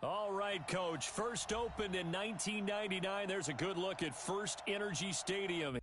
All right, Coach. First opened in 1999. There's a good look at First Energy Stadium.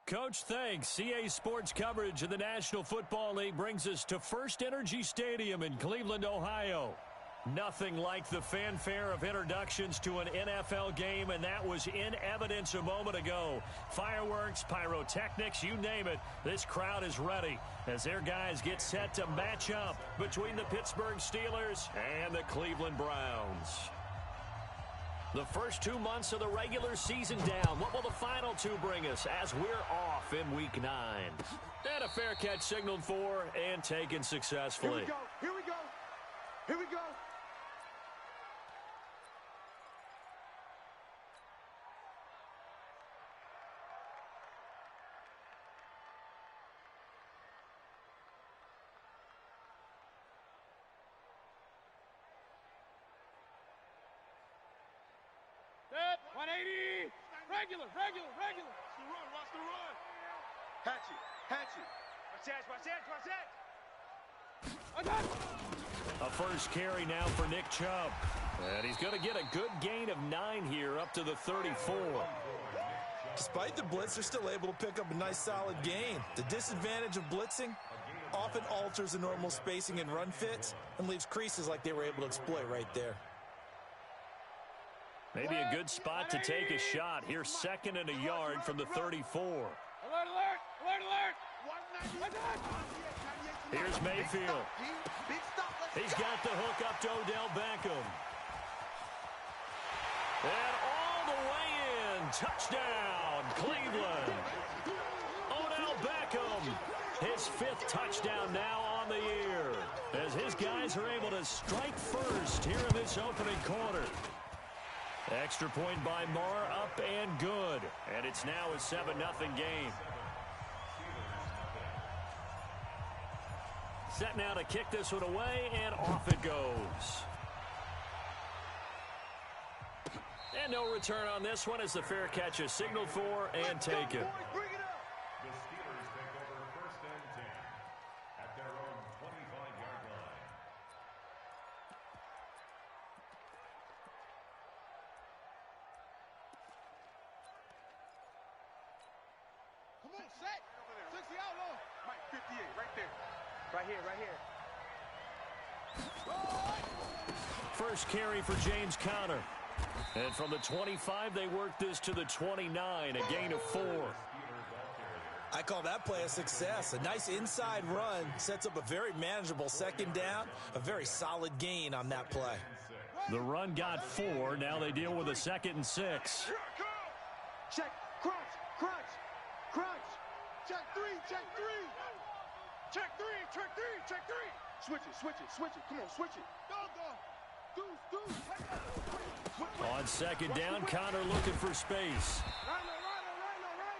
Coach, thanks. CA Sports coverage of the National Football League brings us to First Energy Stadium in Cleveland, Ohio. Nothing like the fanfare of introductions to an NFL game, and that was in evidence a moment ago. Fireworks, pyrotechnics, you name it. This crowd is ready as their guys get set to match up between the Pittsburgh Steelers and the Cleveland Browns. The first 2 months of the regular season down. What will the final two bring us as we're off in Week 9? And a fair catch signaled for and taken successfully. Here we go. Here we go. Here we go. Set, 180. Regular. Watch the run, watch the run. Hatch it. Watch that. A first carry now for Nick Chubb. And he's going to get a good gain of 9 here up to the 34. Despite the blitz, they're still able to pick up a nice solid gain. The disadvantage of blitzing often alters the normal spacing and run fits and leaves creases like they were able to exploit right there. Maybe a good spot to take a shot. Here's 2nd and a yard from the 34. Alert. Here's Mayfield. He's got the hook up to Odell Beckham. And all the way in. Touchdown, Cleveland. Odell Beckham. His 5th touchdown now on the year as his guys are able to strike first here in this opening quarter. Extra point by Marr, up and good. And it's now a 7-0 game. Set now to kick this one away, and off it goes. And no return on this one as the fair catch is signaled for and taken. First carry for James Conner. And from the 25, they work this to the 29, a gain of 4. I call that play a success. A nice inside run sets up a very manageable 2nd down, a very solid gain on that play. The run got 4. Now they deal with a 2nd and 6. Check, crunch. Check 3. Switch it. Come on, switch it. Deuce. On 2nd down, Conner looking for space.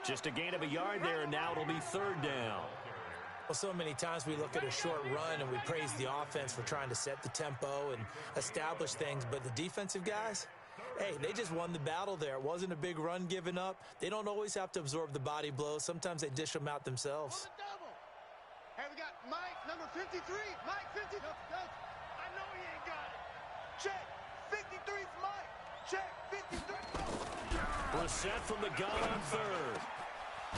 Just a gain of a yard there, and now it'll be third down. Well, so many times we look at a short run and we praise the offense for trying to set the tempo and establish things, but the defensive guys, hey, they just won the battle there. It wasn't a big run given up. They don't always have to absorb the body blows. Sometimes they dish them out themselves. Hey, we got Mike, number 53. Mike, 53. I know he ain't got it. Check. 53's Mike. Check. 53. Brissett from the gun on third.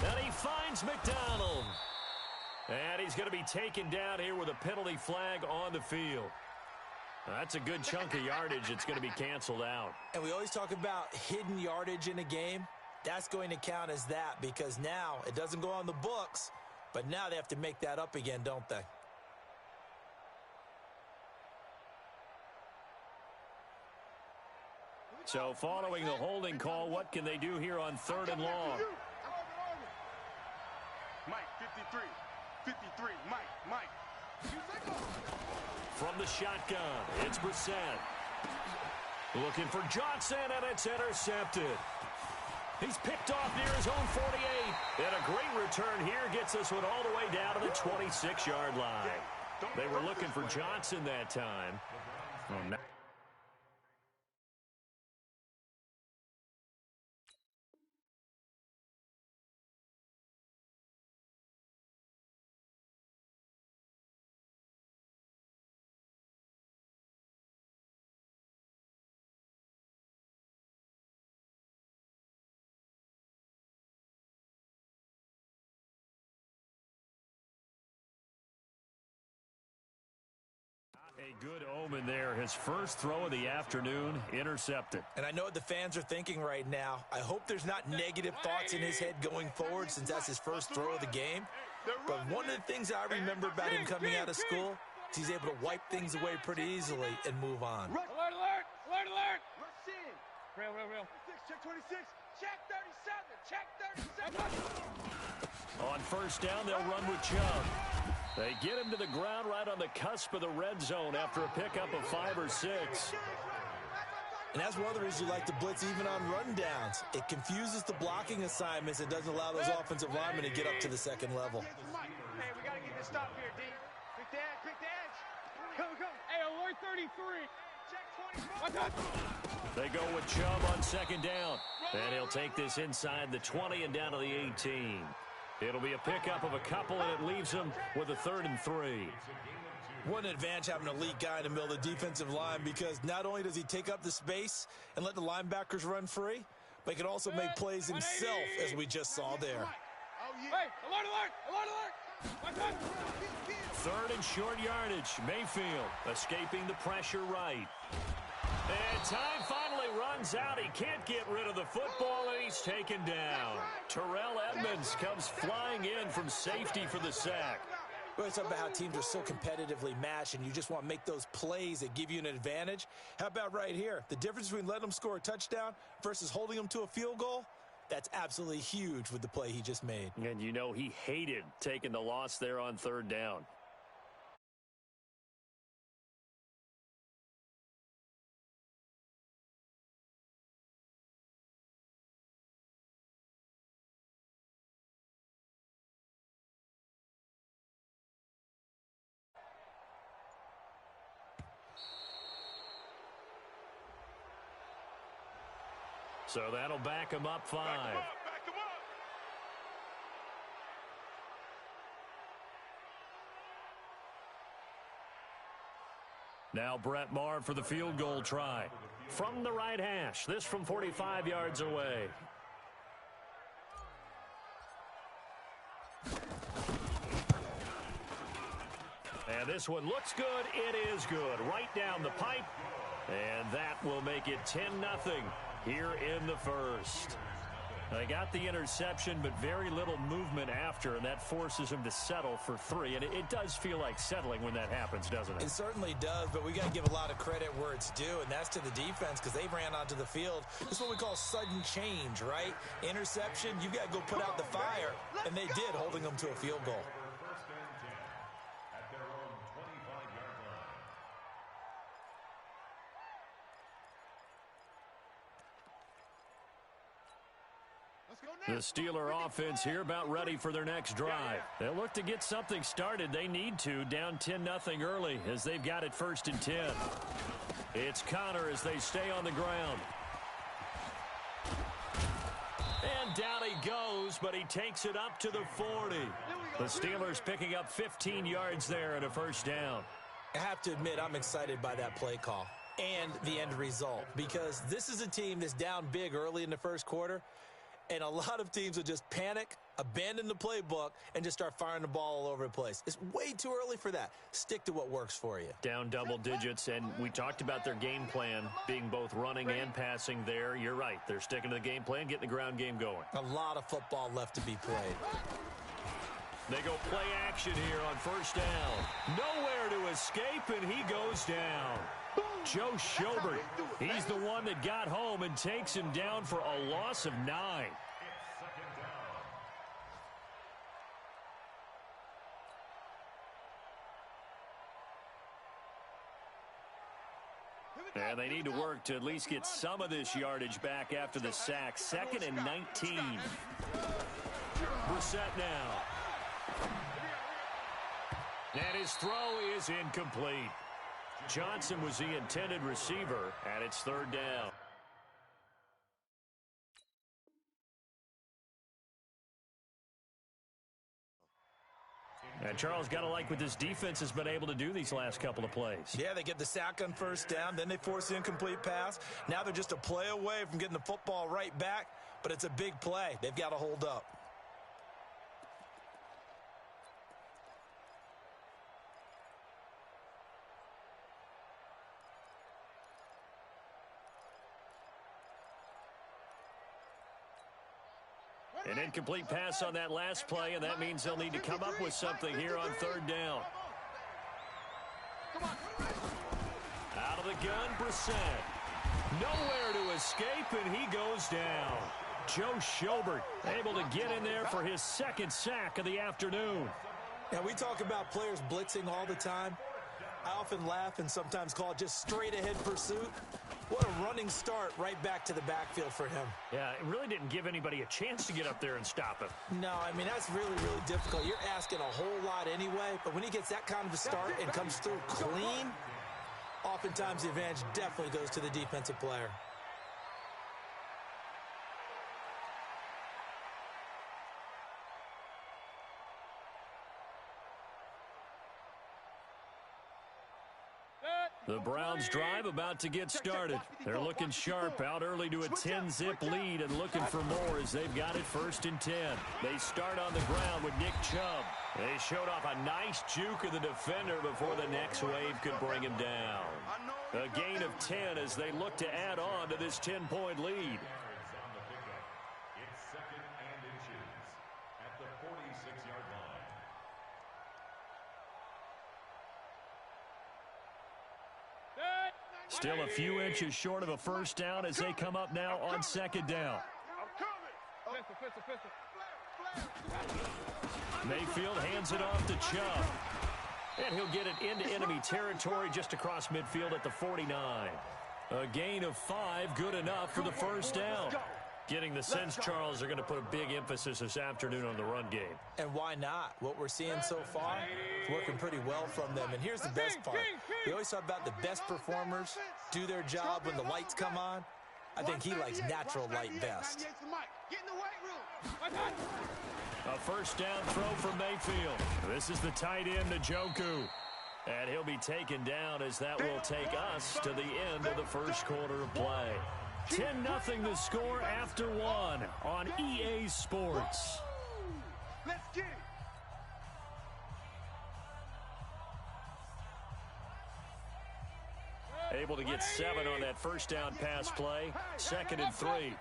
And he finds McDonald. And he's going to be taken down here with a penalty flag on the field. That's a good chunk of yardage. It's going to be canceled out. And we always talk about hidden yardage in a game. That's going to count as that because now it doesn't go on the books, but now they have to make that up again, don't they? So following the holding call, what can they do here on third and long? Mike, 53. 53, Mike. From the shotgun, it's Brissett. Looking for Johnson, and it's intercepted. He's picked off near his own 48. And a great return here gets this one all the way down to the 26-yard line. They were looking for Johnson that time. Oh, no. A good omen there. His first throw of the afternoon, intercepted. And I know what the fans are thinking right now. I hope there's not negative thoughts in his head going forward since that's his first throw of the game. But one of the things I remember about him coming out of school is he's able to wipe things away pretty easily and move on. Alert, alert! Alert, alert! Rush in. Real. Check 26. Check 37. Check 37. On first down, they'll run with Chubb. They get him to the ground right on the cusp of the red zone after a pickup of 5 or 6. And that's one of the reasons you like to blitz even on rundowns. It confuses the blocking assignments and doesn't allow those offensive linemen to get up to the second level. Hey, we got to get this stop here, D. Pick the edge. Come. Hey, alert 33. Check 24. They go with Chubb on second down. And he'll take this inside the 20 and down to the 18. It'll be a pickup of a couple, and it leaves him with a 3rd and 3. What an advantage having an elite guy in the middle of the defensive line because not only does he take up the space and let the linebackers run free, but he can also make plays himself, as we just saw there. Hey, alert! 3rd and short yardage. Mayfield escaping the pressure right. And time finally runs out. He can't get rid of the football, and he's taken down. Terrell Edmonds comes flying in from safety for the sack. We're talking about how teams are so competitively matched, and you just want to make those plays that give you an advantage. How about right here? The difference between letting them score a touchdown versus holding them to a field goal, that's absolutely huge with the play he just made. And you know he hated taking the loss there on 3rd down. So that'll back him up 5. Back him up. Now Brett Maher for the field goal try. From the right hash. This from 45 yards away. And this one looks good. It is good. Right down the pipe. And that will make it 10-0 here in the first. They got the interception, but very little movement after, and that forces him to settle for 3. And it does feel like settling when that happens, doesn't it? It certainly does, but we got to give a lot of credit where it's due, and that's to the defense because they ran onto the field. This is what we call sudden change, right? Interception, you got to go put out the fire, and they did, holding them to a field goal. Let's go The Steeler offense here about ready for their next drive. They'll look to get something started. They need to, down 10-0 early as they've got it 1st and 10. It's Connor as they stay on the ground. And down he goes, but he takes it up to the 40. The Steelers picking up 15 yards there and a 1st down. I have to admit, I'm excited by that play call and the end result because this is a team that's down big early in the 1st quarter, and a lot of teams will just panic, abandon the playbook, and just start firing the ball all over the place. It's way too early for that. Stick to what works for you. Down double digits, and we talked about their game plan being both running and passing there. You're right. They're sticking to the game plan, getting the ground game going. A lot of football left to be played. They go play action here on 1st down. Nowhere to escape, and he goes down. Joe Schobert, he's the one that got home and takes him down for a loss of 9. And they need to work to at least get some of this yardage back after the sack. 2nd and 19. Brissett now. And his throw is incomplete. Johnson was the intended receiver, and it's 3rd down. And Charles, got to like what this defense has been able to do these last couple of plays. Yeah, they get the sack on 1st down, then they force the incomplete pass. Now they're just a play away from getting the football right back, but it's a big play. They've got to hold up. An incomplete pass on that last play, and that means they'll need to come up with something here on 3rd down. Out of the gun, Brissett. Nowhere to escape, and he goes down. Joe Schobert able to get in there for his 2nd sack of the afternoon. Now, we talk about players blitzing all the time. I often laugh and sometimes call it just straight-ahead pursuit. What a running start right back to the backfield for him. Yeah, it really didn't give anybody a chance to get up there and stop him. No, I mean, that's really, really difficult. You're asking a whole lot anyway, but when he gets that kind of a start and comes through clean, oftentimes the advantage definitely goes to the defensive player. The Browns drive about to get started. They're looking sharp, out early to a 10-zip lead and looking for more as they've got it 1st and 10. They start on the ground with Nick Chubb. They showed off a nice juke of the defender before the next wave could bring him down. A gain of 10 as they look to add on to this 10-point lead. Still a few inches short of a 1st down as they come up now on 2nd down. Mayfield hands it off to Chubb. And he'll get it into enemy territory just across midfield at the 49. A gain of 5, good enough for the 1st down. Getting the sense, Charles, are going to put a big emphasis this afternoon on the run game. And why not? What we're seeing so far is working pretty well from them. And here's the best part. We always talk about the best performers do their job when the lights come on. I think he likes natural light best. A 1st down throw from Mayfield. This is the tight end, Njoku. And he'll be taken down as that will take us to the end of the 1st quarter of play. 10-0 the score after 1 on EA Sports. Let's get it. Able to get 7 on that 1st down pass play. 2nd and 3.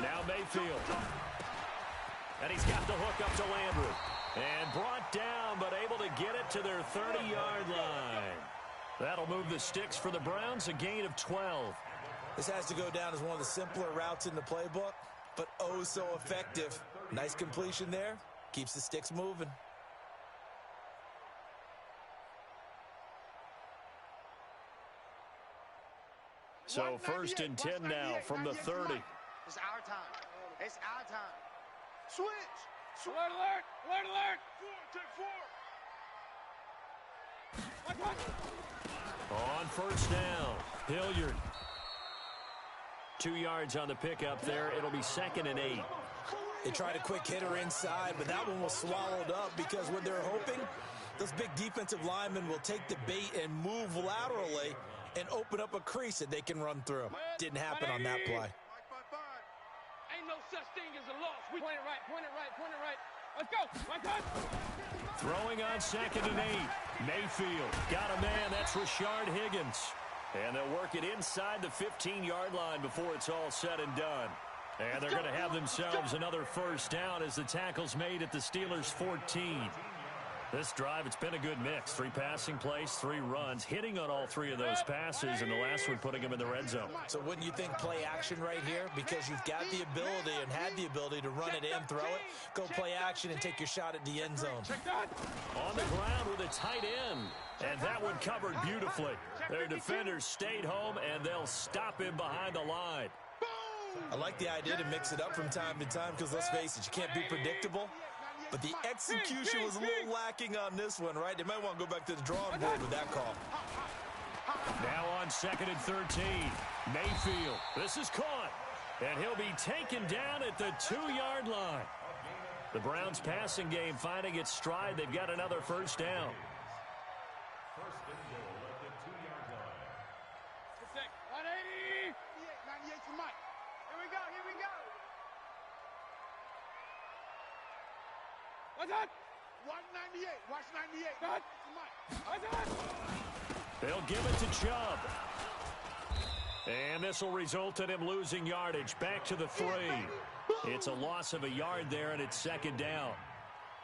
Now Mayfield. And he's got the hook up to Landry. And brought down, but able to get it to their 30-yard line. That'll move the sticks for the Browns, a gain of 12. This has to go down as one of the simpler routes in the playbook, but oh so effective. Nice completion there. Keeps the sticks moving. So first and 10 now from the 30. It's our time. It's our time. Switch. Alert, alert, alert, alert. Take 4. On first down, Hilliard. 2 yards on the pickup there. It'll be 2nd and 8. They tried a quick hitter inside, but that one was swallowed up because what they're hoping, those big defensive linemen will take the bait and move laterally and open up a crease that they can run through. Didn't happen on that play. Ain't no such thing as a loss. We point it right, point it right, point it right. Let's go. My touch. Throwing on 2nd and 8. Mayfield got a man. That's Rashard Higgins. And they'll work it inside the 15-yard line before it's all said and done. And they're going to have themselves another first down as the tackle's made at the Steelers' 14. This drive, it's been a good mix. 3 passing plays, 3 runs, hitting on all 3 of those passes, and the last one putting them in the red zone. So wouldn't you think play action right here? Because you've got the ability and had the ability to run it in, throw it, go play action and take your shot at the end zone. On the ground with a tight end. And that one covered beautifully. Their defenders stayed home, and they'll stop him behind the line. I like the idea to mix it up from time to time because, let's face it, you can't be predictable. But the execution was a little lacking on this one, right? They might want to go back to the drawing board with that call. Now on 2nd and 13. Mayfield. This is caught. And he'll be taken down at the 2-yard line. The Browns' passing game finding its stride. They've got another first down. First and goal at the 2-yard line. 180. 98 for Mike. Here we go, here we go. What's that? 198. Watch 98. Cut. Mike. What's that? They'll give it to Chubb. And this will result in him losing yardage. Back to the 3. It's a loss of a yard there, and it's 2nd down.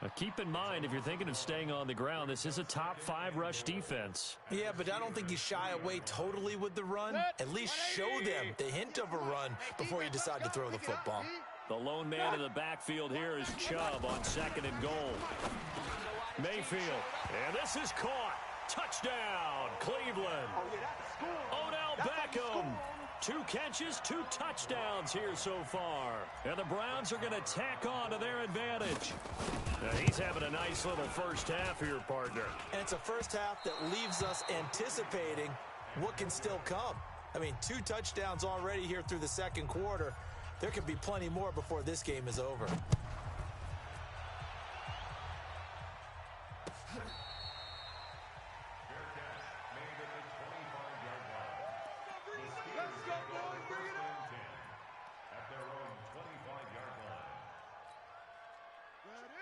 Now keep in mind, if you're thinking of staying on the ground, this is a top 5 rush defense. Yeah, but I don't think you shy away totally with the run. At least show them the hint of a run before you decide to throw the football. The lone man in the backfield here is Chubb on 2nd and goal. Mayfield, and this is caught. Touchdown, Cleveland. Odell Beckham. 2 catches, 2 touchdowns here so far. And the Browns are going to tack on to their advantage. Now he's having a nice little first half here, partner. And it's a first half that leaves us anticipating what can still come. I mean, 2 touchdowns already here through the 2nd quarter. There could be plenty more before this game is over.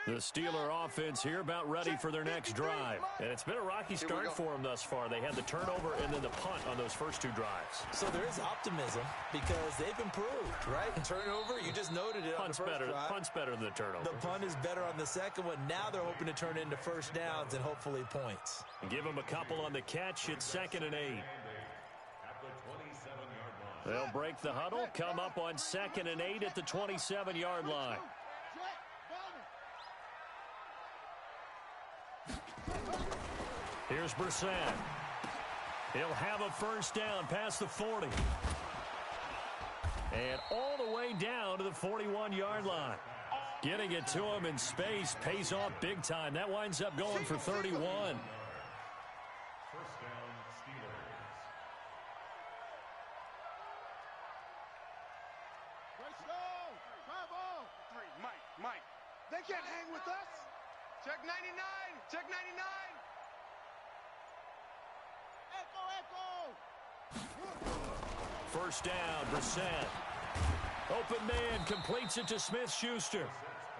The Steeler offense here about ready for their next drive. And it's been a rocky start for them thus far. They had the turnover and then the punt on those first 2 drives. So there is optimism because they've improved, right? Turnover, you just noted it on the first drive. Punt's better than the turnover. The punt is better on the second one. Now they're hoping to turn into first downs and hopefully points. Give them a couple on the catch. It's 2nd and 8. They'll break the huddle, come up on 2nd and 8 at the 27-yard line. Here's Brissett. He'll have a first down past the 40. And all the way down to the 41-yard line. Getting it to him in space pays off big time. That winds up going for 31. First down, Steelers. Mike. They can't hang with us. Check 99. Check 99. First down, Brissett. Open man completes it to Smith-Schuster.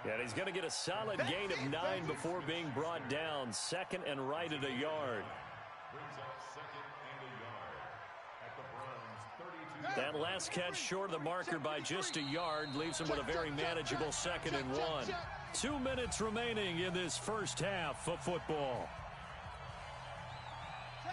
And he's going to get a solid gain of 9 before being brought down. 2nd and right at a yard. Brings up 2nd and a yard at the Browns' 32. That last catch short of the marker by just a yard leaves him with a very manageable 2nd and 1. 2 minutes remaining in this first half of football.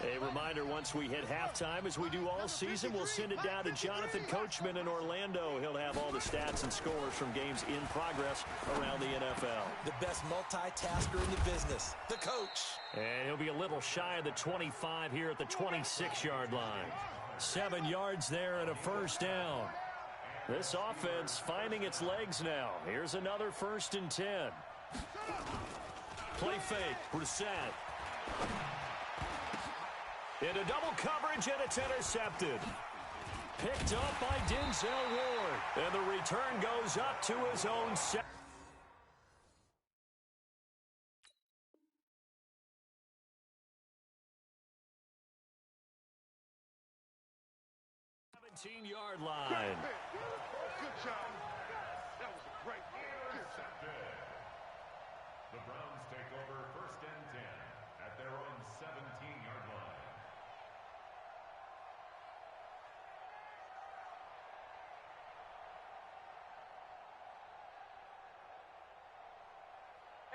A reminder, once we hit halftime, as we do all season, we'll send it down to Jonathan Coachman in Orlando. He'll have all the stats and scores from games in progress around the NFL. The best multitasker in the business, the coach. And he'll be a little shy of the 25 here at the 26-yard line. 7 yards there and a first down. This offense finding its legs now. Here's another 1st and 10. Play fake. Brissett. Into double coverage, and it's intercepted. Picked up by Denzel Ward. And the return goes up to his own set. Yard line. Good job. That was a great game. The Browns take over 1st and 10 at their own 17-yard line.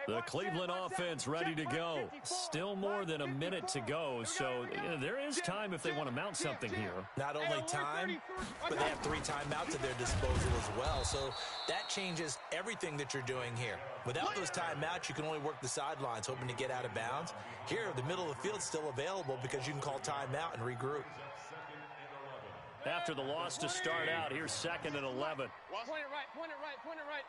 The Cleveland offense ready to go. Still more than a minute to go, so there is time if they want to mount something here. Not only time, but they have 3 timeouts at their disposal as well, so that changes everything that you're doing here. Without those timeouts, you can only work the sidelines, hoping to get out of bounds. Here, the middle of the field's still available because you can call timeout and regroup. After the loss to start out, here's 2nd and 11. Point it right, point it right, point it right.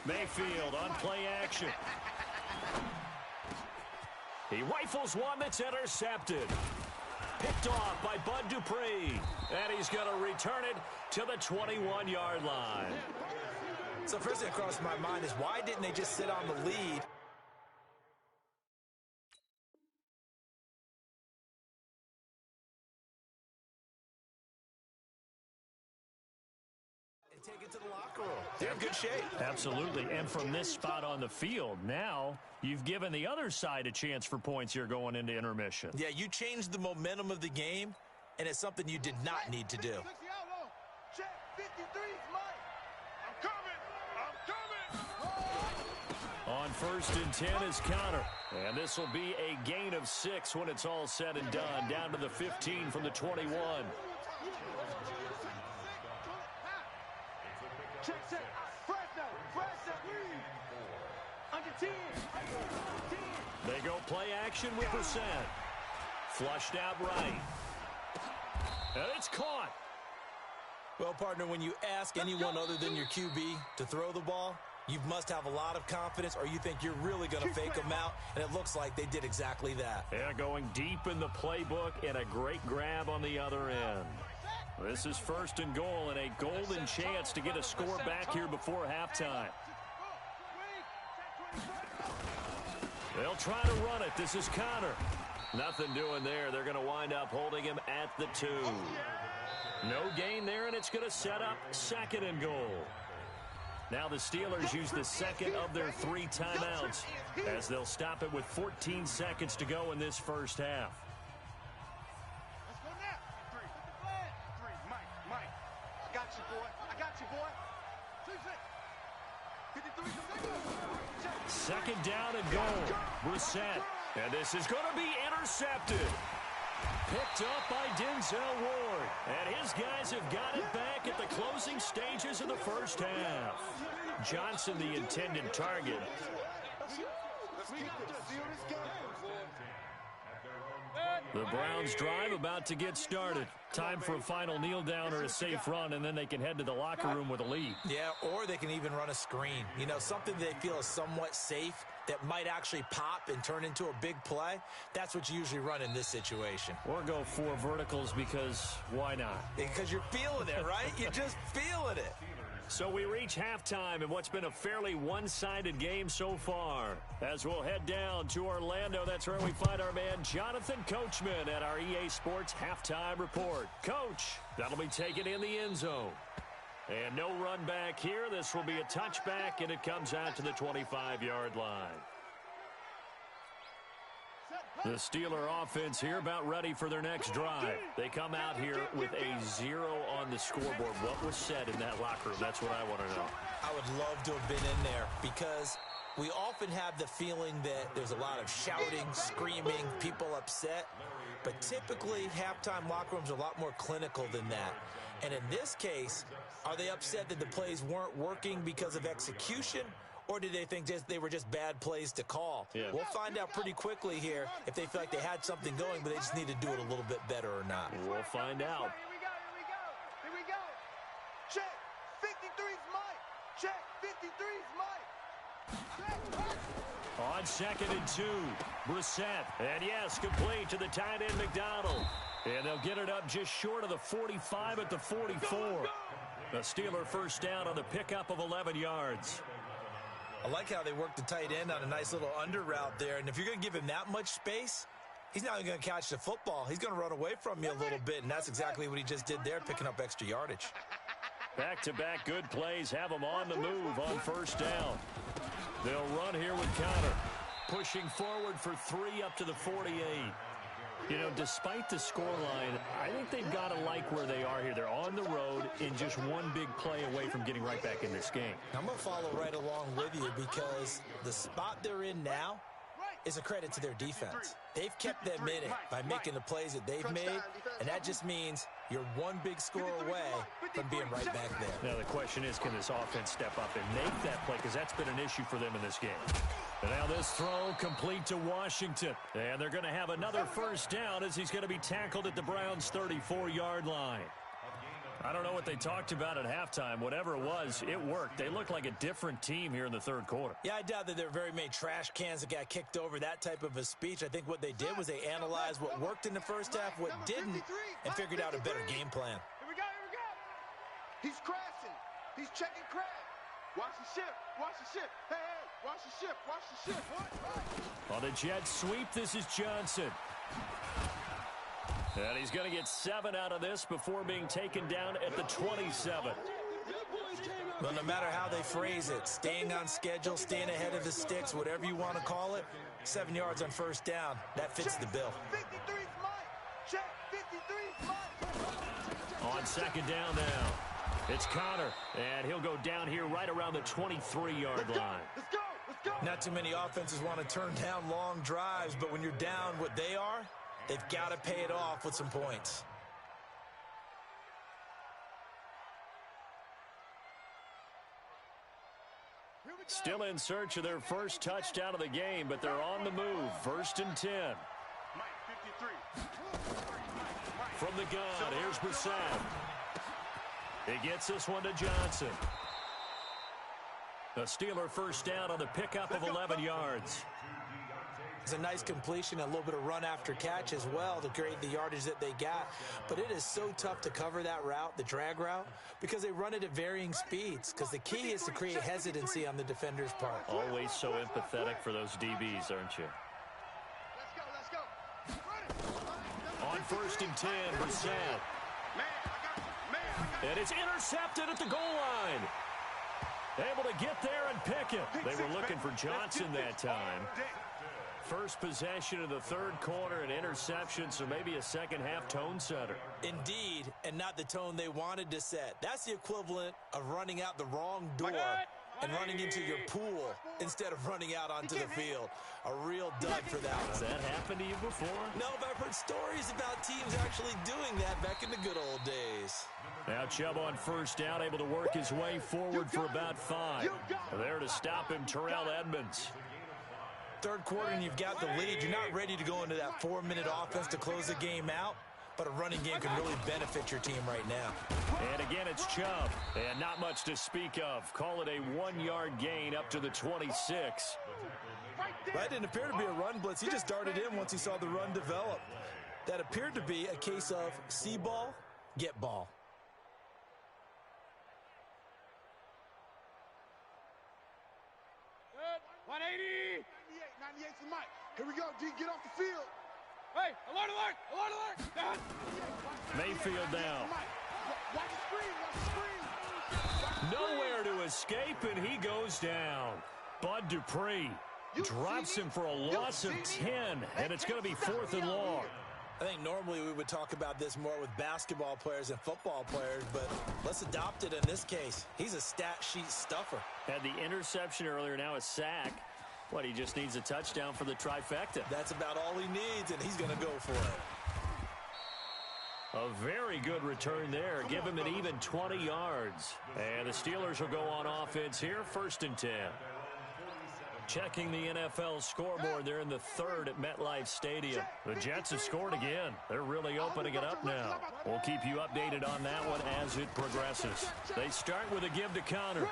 Mayfield on play action. He rifles one that's intercepted. Picked off by Bud Dupree. And he's going to return it to the 21-yard line. So first thing that crossed my mind is why didn't they just sit on the lead and take it to the locker room? They're in good shape. Absolutely. And from this spot on the field, now you've given the other side a chance for points here going into intermission. Yeah, you changed the momentum of the game, and it's something you did not need to do. Check 53, Mike. I'm coming. On 1st and 10 is Connor. And this will be a gain of 6 when it's all said and done. Down to the 15 from the 21. Check, check. Fresno, under 10. They go play action with Brissett. Flushed out right. And it's caught. Well, partner, when you ask anyone other than your QB to throw the ball, you must have a lot of confidence, or you think you're really going to fake them out, and it looks like they did exactly that. Yeah, going deep in the playbook and a great grab on the other end. This is 1st and goal and a golden chance to get a score back here before halftime. They'll try to run it. This is Connor. Nothing doing there. They're going to wind up holding him at the 2. No gain there, and it's going to set up 2nd and goal. Now the Steelers use the 2nd of their 3 timeouts as they'll stop it with 14 seconds to go in this first half. Let's go now. 3. Mike. I got you, boy. 2-6. 53. 2nd down and goal. Brissett. And this is going to be intercepted. Picked up by Denzel Ward. And his guys have got it back at the closing stages of the first half. Johnson, the intended target. The Browns drive about to get started. Time for a final kneel down or a safe run, and then they can head to the locker room with a lead. Yeah, or they can even run a screen. You know, something they feel is somewhat safe that might actually pop and turn into a big play. That's what you usually run in this situation. Or go 4 verticals because why not? Because you're feeling it, right? You're just feeling it. So we reach halftime in what's been a fairly one-sided game so far. As we'll head down to Orlando, that's where we find our man Jonathan Coachman at our EA Sports Halftime Report. Coach, that'll be taken in the end zone. And no run back here. This will be a touchback, and it comes out to the 25-yard line. The Steeler offense here about ready for their next drive. They come out here with a 0 on the scoreboard. What was said in that locker room? That's what I want to know. I would love to have been in there because we often have the feeling that there's a lot of shouting, screaming, people upset. But typically, halftime locker rooms are a lot more clinical than that. And in this case, are they upset that the plays weren't working because of execution? Or do they think they were just bad plays to call? Yeah. We'll find out pretty quickly here if they feel like they had something going, but they just need to do it a little bit better or not. We'll find out. Here we go. Check. 53's Mike. Check. 53's Mike. On 2nd and 2, Brissett. And yes, complete to the tight end, McDonald. And they'll get it up just short of the 45 at the 44. The Steeler first down on the pickup of 11 yards. I like how they worked the tight end on a nice little under route there. And if you're going to give him that much space, he's not even going to catch the football. He's going to run away from you a little bit, and that's exactly what he just did there, picking up extra yardage. Back-to-back good plays have them on the move on first down. They'll run here with Connor, pushing forward for 3 up to the 48. You know, despite the scoreline, I think they've got to like where they are here. They're on the road in just one big play away from getting right back in this game. I'm going to follow right along with you because the spot they're in now is a credit to their defense. They've kept them in it by making the plays that they've made, and that just means you're one big score away from being right back there. Now the question is, can this offense step up and make that play? Because that's been an issue for them in this game. And now this throw complete to Washington. And they're going to have another first down as he's going to be tackled at the Browns' 34-yard line. I don't know what they talked about at halftime. Whatever it was, it worked. They look like a different team here in the third quarter. Yeah, I doubt that there are very many trash cans that got kicked over, that type of a speech. I think what they did was they analyzed what worked in the first half, what didn't, and figured out a better game plan. Here we go. He's crashing. He's checking crash. Watch the ship. Hey, watch the ship. What? On the jet sweep, this is Johnson. And he's going to get 7 out of this before being taken down at the 27. Well, no matter how they phrase it, staying on schedule, staying ahead of the sticks, whatever you want to call it, 7 yards on first down, that fits the bill. 53's Mike. Check. 53's Mike. On second down now, it's Connor, and he'll go down here right around the 23-yard line. Let's go. Not too many offenses want to turn down long drives, but when you're down what they are, they've got to pay it off with some points. Still in search of their first touchdown of the game, but they're on the move. 1st and 10. Mike, 53. From the gun, here's Brissett. He gets this one to Johnson. The Steeler first down on the pickup of 11 yards. It's a nice completion, a little bit of run after catch as well to create the yardage that they got. But it is so tough to cover that route, the drag route, because they run it at varying speeds. Because the key is to create hesitancy on the defender's part. Always so empathetic for those DBs, aren't you? Let's go. On 1st and 10, Brissett. And it's intercepted at the goal line. Able to get there and pick it. They were looking for Johnson that time. First possession of the third quarter, an interception, so maybe a second-half tone setter. Indeed, and not the tone they wanted to set. That's the equivalent of running out the wrong door and running into your pool instead of running out onto the field. A real dud for that one. Has that happened to you before? No, but I've heard stories about teams actually doing that back in the good old days. Now Chubb on first down, able to work his way forward for about 5. There to stop him, Terrell Edmonds. Third quarter and you've got the lead. You're not ready to go into that 4-minute offense to close the game out, but a running game can really benefit your team right now. And again, it's Chubb, and not much to speak of. Call it a 1-yard gain up to the 26. That didn't appear to be a run blitz. He just darted in once he saw the run develop. That appeared to be a case of see ball, get ball. Good. 180. 98 for Mike. Here we go, D. Get off the field. Hey, alert. Mayfield down. Watch the screen. Nowhere to escape, and he goes down. Bud Dupree drops him for a loss of 10, and it's going to be 4th and long. I think normally we would talk about this more with basketball players and football players, but let's adopt it in this case. He's a stat sheet stuffer. Had the interception earlier, now a sack. What, he just needs a touchdown for the trifecta. That's about all he needs, and he's going to go for it. A very good return there. Give him an even 20 yards. And the Steelers will go on offense here, 1st and 10. Checking the NFL scoreboard, they're in the third at MetLife Stadium. The Jets have scored again. They're really opening it up now. We'll keep you updated on that one as it progresses. They start with a give to Connor.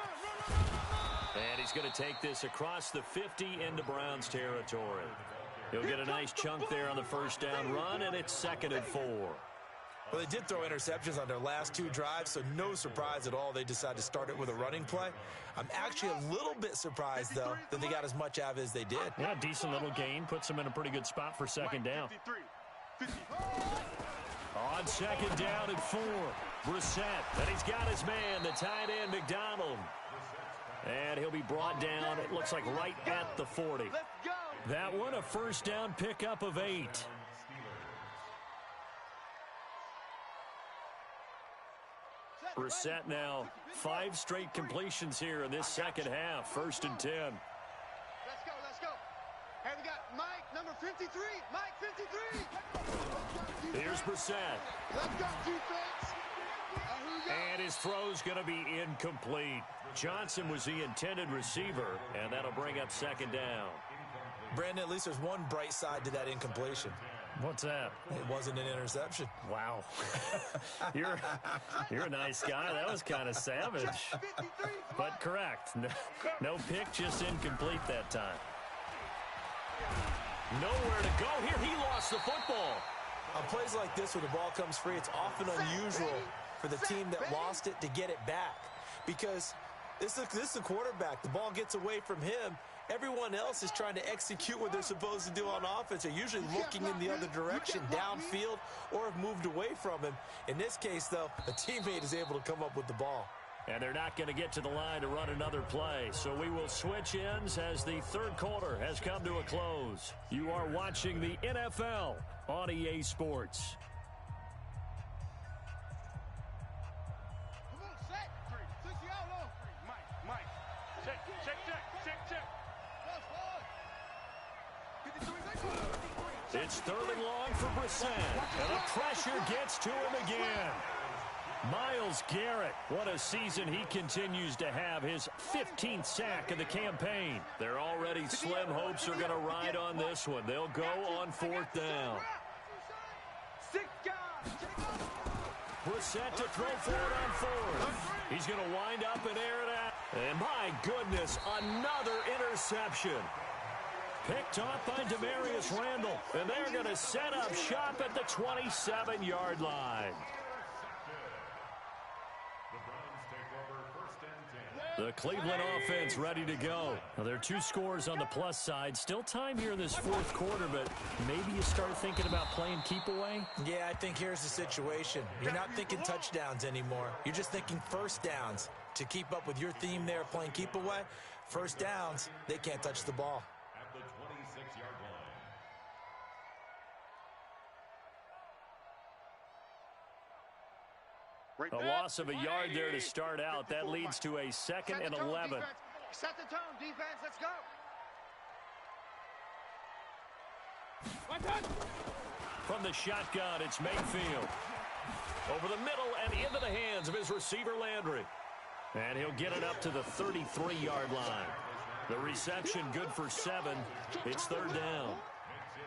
And he's going to take this across the 50 into Browns territory. He'll get a nice chunk there on the first down run, and it's 2nd and 4. Well, they did throw interceptions on their last 2 drives, so no surprise at all they decided to start it with a running play. I'm actually a little bit surprised, though, that they got as much out of it as they did. Yeah, decent little gain. Puts them in a pretty good spot for 2nd down. On 2nd down and 4, Brissett. And he's got his man, the tight end, McDonald. And he'll be brought down, it looks like right at the 40. That one, a first down pickup of 8. Brissett now 5 straight completions here in this second half. 1st and 10. Let's go, let's go. Hey, we got Mike, number 53. Mike, 53. Here's Brissett. Let's go, defense. And his throw's going to be incomplete. Johnson was the intended receiver, and that'll bring up 2nd down. Brandon, at least there's one bright side to that incompletion. What's that? It wasn't an interception. Wow. You're a nice guy. That was kind of savage. But correct. No pick, just incomplete that time. Nowhere to go here. He lost the football. On plays like this, when the ball comes free, it's often unusual for the team that lost it to get it back. Because this is the quarterback. The ball gets away from him. Everyone else is trying to execute what they're supposed to do on offense. They're usually looking in the other direction, downfield, or have moved away from him. In this case, though, a teammate is able to come up with the ball. And they're not going to get to the line to run another play. So we will switch ends as the 3rd quarter has come to a close. You are watching the NFL on EA Sports. Come on, set. 3. 60 out long. Mike. Check. It's 3rd and long for Brissett. And the pressure gets to him again. Myles Garrett, what a season he continues to have. His 15th sack of the campaign. Their already slim hopes are going to ride on this one. They'll go on 4th down. Brissett to throw forward on 4th. He's going to wind up and air it out. And my goodness, another interception. Picked off by Demarius Randall. And they're going to set up shop at the 27-yard line. The Cleveland offense ready to go. Now, there are 2 scores on the plus side. Still time here in this 4th quarter, but maybe you start thinking about playing keep away? Yeah, I think here's the situation. You're not thinking touchdowns anymore. You're just thinking first downs. To keep up with your theme there, playing keep away, first downs, they can't touch the ball. At the 26-yard line. A loss of a yard there to start out. That leads to a 2nd and 11. Set the tone, defense. Let's go. From the shotgun, it's Mayfield. Over the middle and into the hands of his receiver, Landry. And he'll get it up to the 33-yard line. The reception good for 7. It's 3rd down.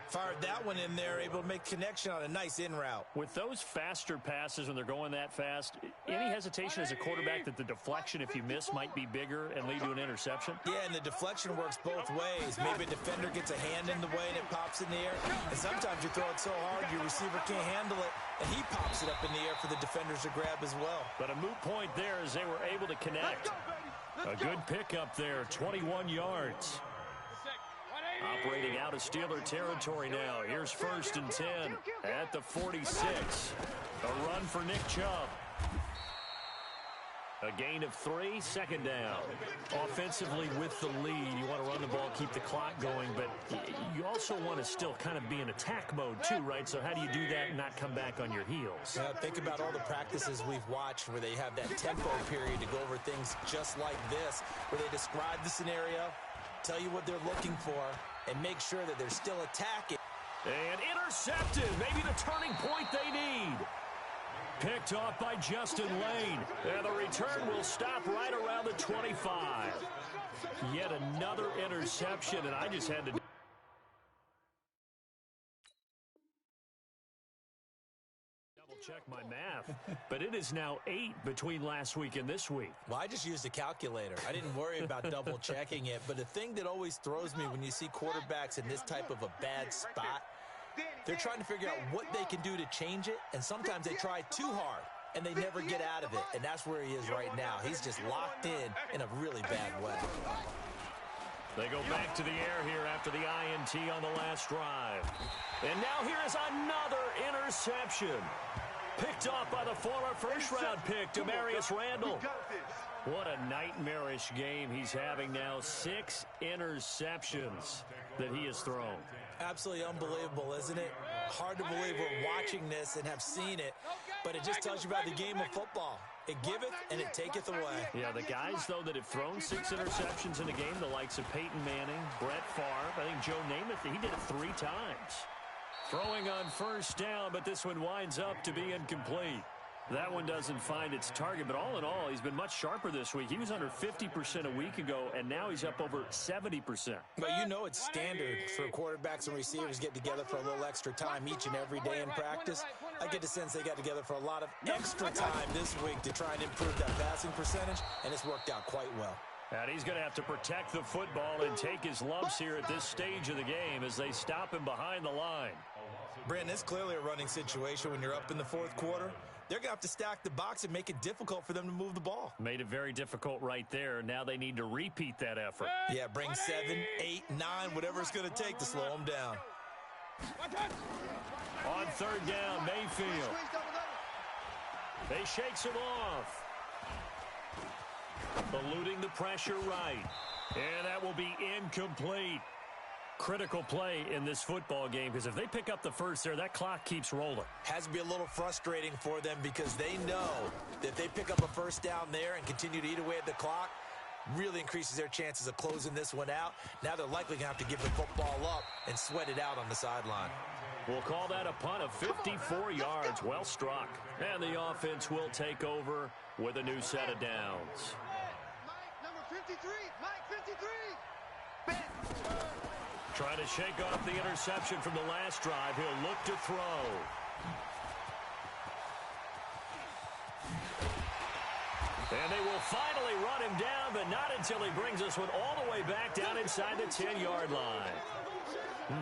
Fired that one in there, able to make connection on a nice in route. With those faster passes when they're going that fast, any hesitation as a quarterback that the deflection, if you miss, might be bigger and lead to an interception? Yeah, and the deflection works both ways. Maybe a defender gets a hand in the way and it pops in the air. And sometimes you throw it so hard your receiver can't handle it, and he pops it up in the air for the defenders to grab as well. But a moot point there as they were able to connect. A good pickup there, 21 yards. Operating out of Steeler territory now. Here's 1st and 10 at the 46. A run for Nick Chubb. A gain of 3, 2nd down. Offensively with the lead, you want to run the ball, keep the clock going, but you also want to still kind of be in attack mode too, right? So how do you do that and not come back on your heels? Think about all the practices we've watched where they have that tempo period to go over things just like this, where they describe the scenario, tell you what they're looking for, and make sure that they're still attacking. And intercepted. Maybe the turning point they need. Picked off by Justin Lane. And the return will stop right around the 25. Yet another interception, and I just had to check my math, but it is now 8 between last week and this week. Well, I just used a calculator. I didn't worry about double checking it, but the thing that always throws me when you see quarterbacks in this type of a bad spot, they're trying to figure out what they can do to change it, and sometimes they try too hard, and they never get out of it, and that's where he is right now. He's just locked in a really bad way. They go back to the air here after the INT on the last drive. And now here is another interception. Picked off by the former first-round pick, Demarius Randall. What a nightmarish game he's having now. 6 interceptions that he has thrown. Absolutely unbelievable, isn't it? Hard to believe we're watching this and have seen it, but it just tells you about the game of football. It giveth and it taketh away. Yeah, the guys, though, that have thrown 6 interceptions in a game, the likes of Peyton Manning, Brett Favre, I think Joe Namath, he did it 3 times. Throwing on first down, but this one winds up to be incomplete. That one doesn't find its target, but all in all, he's been much sharper this week. He was under 50% a week ago, and now he's up over 70%. But you know it's standard for quarterbacks and receivers get together for a little extra time each and every day in practice. I get the sense they got together for a lot of extra time this week to try and improve that passing percentage, and it's worked out quite well. And he's going to have to protect the football and take his lumps here at this stage of the game as they stop him behind the line. Brandon, it's clearly a running situation when you're up in the fourth quarter. They're going to have to stack the box and make it difficult for them to move the ball. Made it very difficult right there. Now they need to repeat that effort. Yeah, bring 7, 8, 9, whatever it's going to take to slow them down. On third down, Mayfield. They shakes him off. Eluding the pressure right. And that will be incomplete. Critical play in this football game because if they pick up the first there, that clock keeps rolling. Has to be a little frustrating for them because they know that if they pick up a first down there and continue to eat away at the clock, really increases their chances of closing this one out. Now they're likely going to have to give the football up and sweat it out on the sideline. We'll call that a punt of 54 yards. Well struck. And the offense will take over with a new set of downs. Mike, number 53. Mike, 53. Ben. Trying to shake off the interception from the last drive. He'll look to throw. And they will finally run him down, but not until he brings this one all the way back down inside the 10-yard line.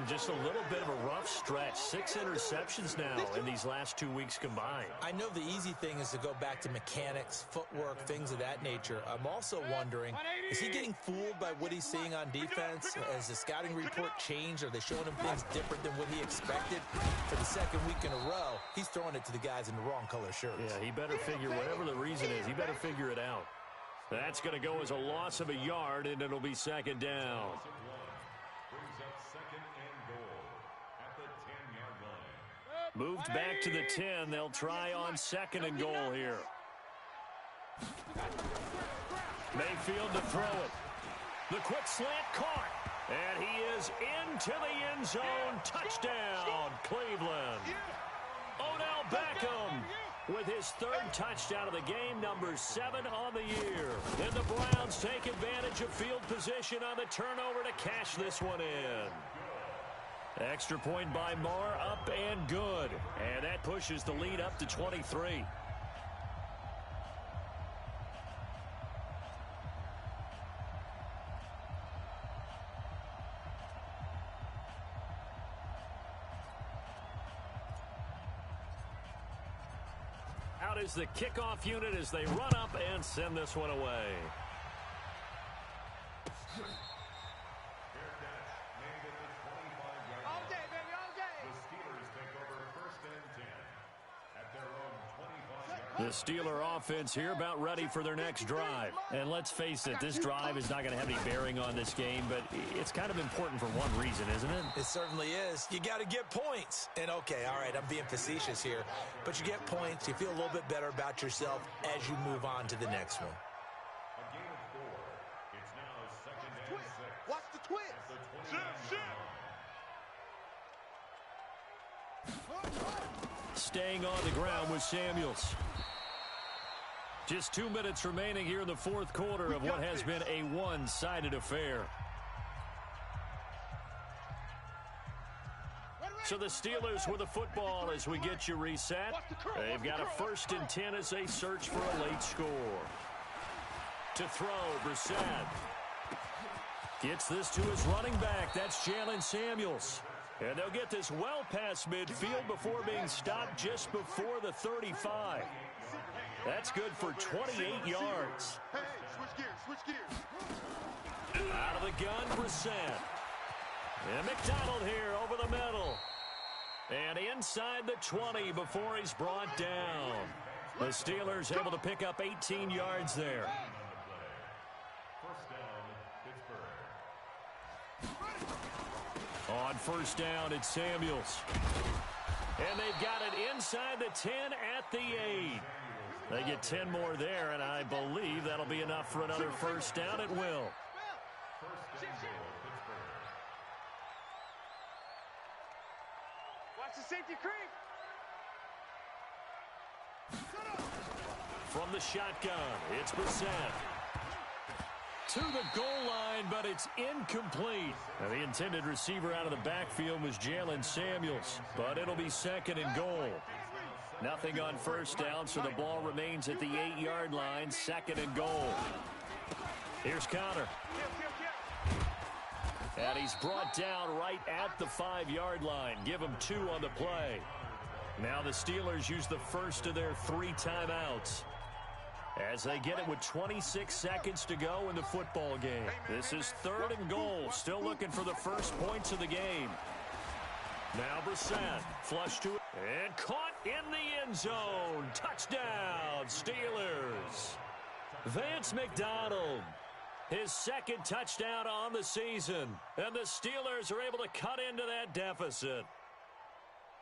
Just a little bit of a rough stretch. 6 interceptions now in these last 2 weeks combined. I know the easy thing is to go back to mechanics, footwork, things of that nature. I'm also wondering, is he getting fooled by what he's seeing on defense? Has the scouting report changed? Are they showing him things different than what he expected? For the second week in a row, he's throwing it to the guys in the wrong color shirts. Yeah, he better figure, whatever the reason is, he better figure it out. That's going to go as a loss of a yard, and it'll be second down. Moved back to the 10. They'll try on second and goal here. Mayfield to throw it. The quick slant caught. And he is into the end zone. Touchdown, Cleveland. Odell Beckham with his 3rd touchdown of the game, number 7 on the year. And the Browns take advantage of field position on the turnover to cash this one in. Extra point by Moore, up and good. And that pushes the lead up to 23. Out is the kickoff unit as they run up and send this one away. The Steeler offense here about ready for their next drive. And let's face it, this drive is not going to have any bearing on this game, but it's kind of important for one reason, isn't it? It certainly is. You got to get points. And okay, all right, I'm being facetious here, but you get points, you feel a little bit better about yourself as you move on to the next one. A game of 4. It's now second and 6. Watch the twist. Staying on the ground with Samuels. Just 2 minutes remaining here in the fourth quarter of what has been a one-sided affair. So the Steelers with the football as we get you reset. They've got a 1st and 10 as they search for a late score. To throw, Brissett. Gets this to his running back. That's Jalen Samuels. And they'll get this well past midfield before being stopped just before the 35. That's good for 28 yards. Hey, switch gears. Out of the gun, Brissett. And McDonald here over the middle. And inside the 20 before he's brought down. The Steelers able to pick up 18 yards there. On first down, it's Samuels. And they've got it inside the 10 at the 8. They get 10 more there, and I believe that'll be enough for another first down. It will. Watch the safety creep. From the shotgun, it's Brissett. To the goal line, but it's incomplete. Now, the intended receiver out of the backfield was Jalen Samuels, but it'll be 2nd and goal. Nothing on first down, so the ball remains at the 8-yard line, 2nd and goal. Here's Connor. And he's brought down right at the 5-yard line. Give him 2 on the play. Now the Steelers use the first of their 3 timeouts as they get it with 26 seconds to go in the football game. This is 3rd and goal. Still looking for the first points of the game. Now Brissett, flush to it, and caught in the end zone. Touchdown, Steelers. Vance McDonald, his 2nd touchdown on the season. And the Steelers are able to cut into that deficit.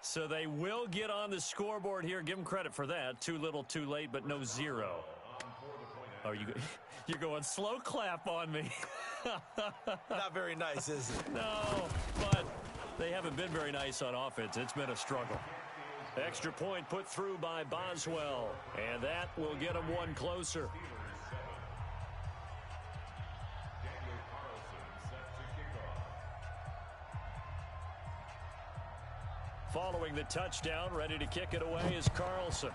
So they will get on the scoreboard here. Give them credit for that. Too little, too late, but no 0. Oh, you're going slow clap on me. Not very nice, is it? No, but they haven't been very nice on offense. It's been a struggle. Extra point put through by Boswell, and that will get them 1 closer. Following the touchdown, ready to kick it away is Carlson.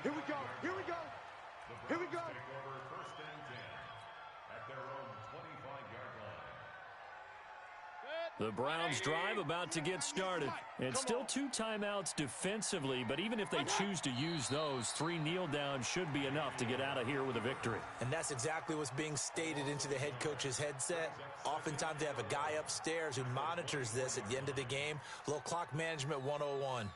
Here we go. Here we go. Here we go. First and 10 at their own 25-yard line. The Browns drive about to get started. It's still 2 timeouts defensively, but even if they choose to use those, 3 kneel downs should be enough to get out of here with a victory. And that's exactly what's being stated into the head coach's headset. Oftentimes they have a guy upstairs who monitors this at the end of the game. A little clock management 101.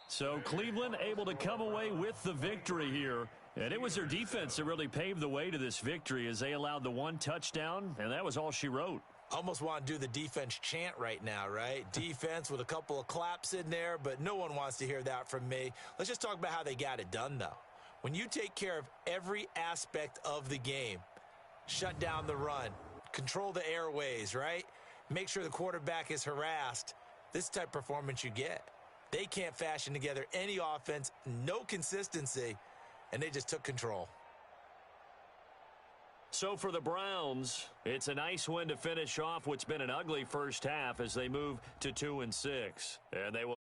So Cleveland able to come away with the victory here. And it was their defense that really paved the way to this victory as they allowed the 1 touchdown, and that was all she wrote. Almost want to do the defense chant right now, right? Defense with a couple of claps in there, but no one wants to hear that from me. Let's just talk about how they got it done, though. When you take care of every aspect of the game, shut down the run, control the airways, right? Make sure the quarterback is harassed. This type of performance you get. They can't fashion together any offense, no consistency, and they just took control. So for the Browns, it's a nice win to finish off what's been an ugly first half as they move to 2-6. And they will